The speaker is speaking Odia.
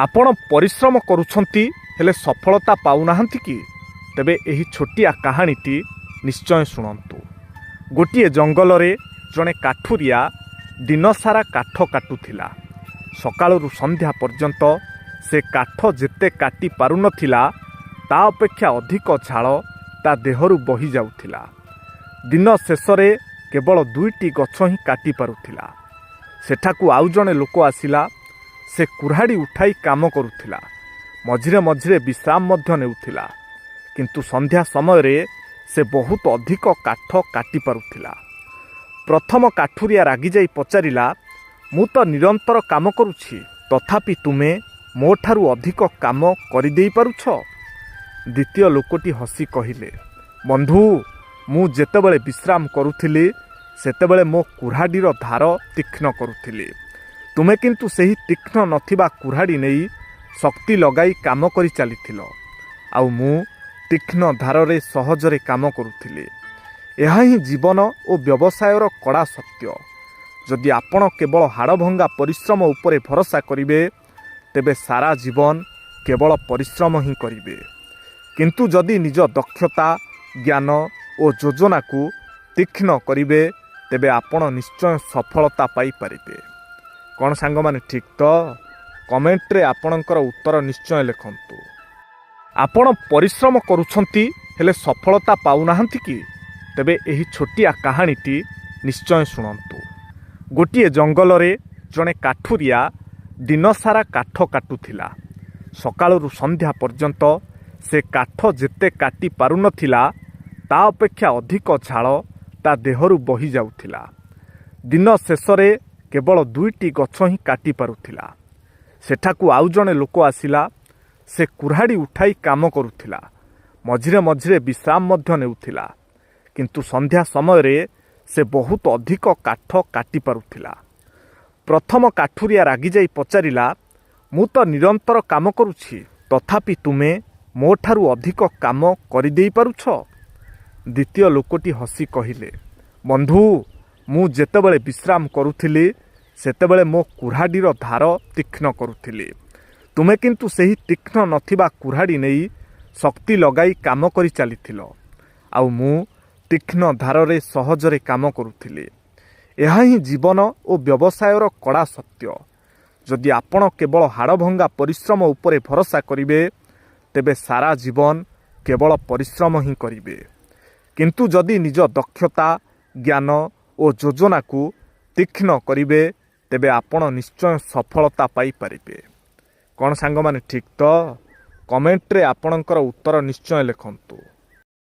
ଆପଣ ପରିଶ୍ରମ କରୁଛନ୍ତି ହେଲେ ସଫଳତା ପାଉନାହାନ୍ତି କି? ତେବେ ଏହି ଛୋଟିଆ କାହାଣୀଟି ନିଶ୍ଚୟ ଶୁଣନ୍ତୁ। ଗୋଟିଏ ଜଙ୍ଗଲରେ ଜଣେ କାଠୁରିଆ ଦିନସାରା କାଠ କାଟୁଥିଲା। ସକାଳରୁ ସନ୍ଧ୍ୟା ପର୍ଯ୍ୟନ୍ତ ସେ କାଠ ଯେତେ କାଟି ପାରୁନଥିଲା ତା ଅପେକ୍ଷା ଅଧିକ ଝାଳ ତା ଦେହରୁ ବହି ଯାଉଥିଲା। ଦିନ ଶେଷରେ କେବଳ 2ଟି ଗଛ ହିଁ କାଟି ପାରୁଥିଲା। ସେଠାକୁ ଆଉ ଜଣେ ଲୋକ ଆସିଲା। ସେ କୁରାଢ଼ୀ ଉଠାଇ କାମ କରୁଥିଲା, ମଝିରେ ମଝିରେ ବିଶ୍ରାମ ମଧ୍ୟ ନେଉଥିଲା। କିନ୍ତୁ ସନ୍ଧ୍ୟା ସମୟରେ ସେ ବହୁତ ଅଧିକ କାଠ କାଟି ପାରୁଥିଲା। ପ୍ରଥମ କାଠୁରିଆ ରାଗିଯାଇ ପଚାରିଲା, ମୁଁ ତ ନିରନ୍ତର କାମ କରୁଛି, ତଥାପି ତୁମେ ମୋ ଠାରୁ ଅଧିକ କାମ କରିଦେଇ ପାରୁଛ? ଦ୍ୱିତୀୟ ଲୋକଟି ହସି କହିଲେ, ବନ୍ଧୁ, ମୁଁ ଯେତେବେଳେ ବିଶ୍ରାମ କରୁଥିଲି ସେତେବେଳେ ମୋ କୁରାଢ଼ୀର ଧାର ତୀକ୍ଷ୍ଣ କରୁଥିଲି। ତୁମେ କିନ୍ତୁ ସେହି ତୀକ୍ଷ୍ଣ ନଥିବା କୁରାଢ଼ୀ ନେଇ ଶକ୍ତି ଲଗାଇ କାମ କରି ଚାଲିଥିଲ, ଆଉ ମୁଁ ତୀକ୍ଷ୍ଣ ଧାରରେ ସହଜରେ କାମ କରୁଥିଲି। ଏହା ହିଁ ଜୀବନ ଓ ବ୍ୟବସାୟର କଡ଼ା ସତ୍ୟ। ଯଦି ଆପଣ କେବଳ ହାଡ଼ଭଙ୍ଗା ପରିଶ୍ରମ ଉପରେ ଭରସା କରିବେ ତେବେ ସାରା ଜୀବନ କେବଳ ପରିଶ୍ରମ ହିଁ କରିବେ। କିନ୍ତୁ ଯଦି ନିଜ ଦକ୍ଷତା, ଜ୍ଞାନ ଓ ଯୋଜନାକୁ ତୀକ୍ଷ୍ଣ କରିବେ ତେବେ ଆପଣ ନିଶ୍ଚୟ ସଫଳତା ପାଇପାରିବେ। କ'ଣ ସାଙ୍ଗମାନେ, ଠିକ୍ ତ? କମେଣ୍ଟରେ ଆପଣଙ୍କର ଉତ୍ତର ନିଶ୍ଚୟ ଲେଖନ୍ତୁ। ଆପଣ ପରିଶ୍ରମ କରୁଛନ୍ତି ହେଲେ ସଫଳତା ପାଉନାହାନ୍ତି କି? ତେବେ ଏହି ଛୋଟିଆ କାହାଣୀଟି ନିଶ୍ଚୟ ଶୁଣନ୍ତୁ। ଗୋଟିଏ ଜଙ୍ଗଲରେ ଜଣେ କାଠୁରିଆ ଦିନସାରା କାଠ କାଟୁଥିଲା। ସକାଳରୁ ସନ୍ଧ୍ୟା ପର୍ଯ୍ୟନ୍ତ ସେ କାଠ ଯେତେ କାଟି ପାରୁନଥିଲା ତା ଅପେକ୍ଷା ଅଧିକ ଝାଳ ତା ଦେହରୁ ବହି ଯାଉଥିଲା। ଦିନ ଶେଷରେ କେବଳ 2ଟି ଗଛ ହିଁ କାଟି ପାରୁଥିଲା। ସେଠାକୁ ଆଉ ଜଣେ ଲୋକ ଆସିଲା। ସେ କୁରାଢ଼ୀ ଉଠାଇ କାମ କରୁଥିଲା, ମଝିରେ ମଝିରେ ବିଶ୍ରାମ ମଧ୍ୟ ନେଉଥିଲା। କିନ୍ତୁ ସନ୍ଧ୍ୟା ସମୟରେ ସେ ବହୁତ ଅଧିକ କାଠ କାଟି ପାରୁଥିଲା। ପ୍ରଥମ କାଠୁରିଆ ରାଗିଯାଇ ପଚାରିଲା, ମୁଁ ତ ନିରନ୍ତର କାମ କରୁଛି, ତଥାପି ତୁମେ ମୋ ଠାରୁ ଅଧିକ କାମ କରିଦେଇ ପାରୁଛ? ଦ୍ୱିତୀୟ ଲୋକଟି ହସି କହିଲେ, ବନ୍ଧୁ, ମୁଁ ଯେତେବେଳେ ବିଶ୍ରାମ କରୁଥିଲି ସେତେବେଳେ ମୋ କୁରାଢ଼ୀର ଧାର ତୀକ୍ଷ୍ଣ କରୁଥିଲି। ତୁମେ କିନ୍ତୁ ସେହି ତୀକ୍ଷ୍ଣ ନଥିବା କୁରାଢ଼ୀ ନେଇ ଶକ୍ତି ଲଗାଇ କାମ କରି ଚାଲିଥିଲ, ଆଉ ମୁଁ ତୀକ୍ଷ୍ଣ ଧାରରେ ସହଜରେ କାମ କରୁଥିଲି। ଏହା ହିଁ ଜୀବନ ଓ ବ୍ୟବସାୟର କଡ଼ା ସତ୍ୟ। ଯଦି ଆପଣ କେବଳ ହାଡ଼ଭଙ୍ଗା ପରିଶ୍ରମ ଉପରେ ଭରସା କରିବେ ତେବେ ସାରା ଜୀବନ କେବଳ ପରିଶ୍ରମ ହିଁ କରିବେ। କିନ୍ତୁ ଯଦି ନିଜ ଦକ୍ଷତା, ଜ୍ଞାନ ଓ ଯୋଜନାକୁ ତୀକ୍ଷ୍ଣ କରିବେ ତେବେ ଆପଣ ନିଶ୍ଚୟ ସଫଳତା ପାଇପାରିବେ। କ'ଣ ସାଙ୍ଗମାନେ, ଠିକ୍ ତ? କମେଣ୍ଟରେ ଆପଣଙ୍କର ଉତ୍ତର ନିଶ୍ଚୟ ଲେଖନ୍ତୁ।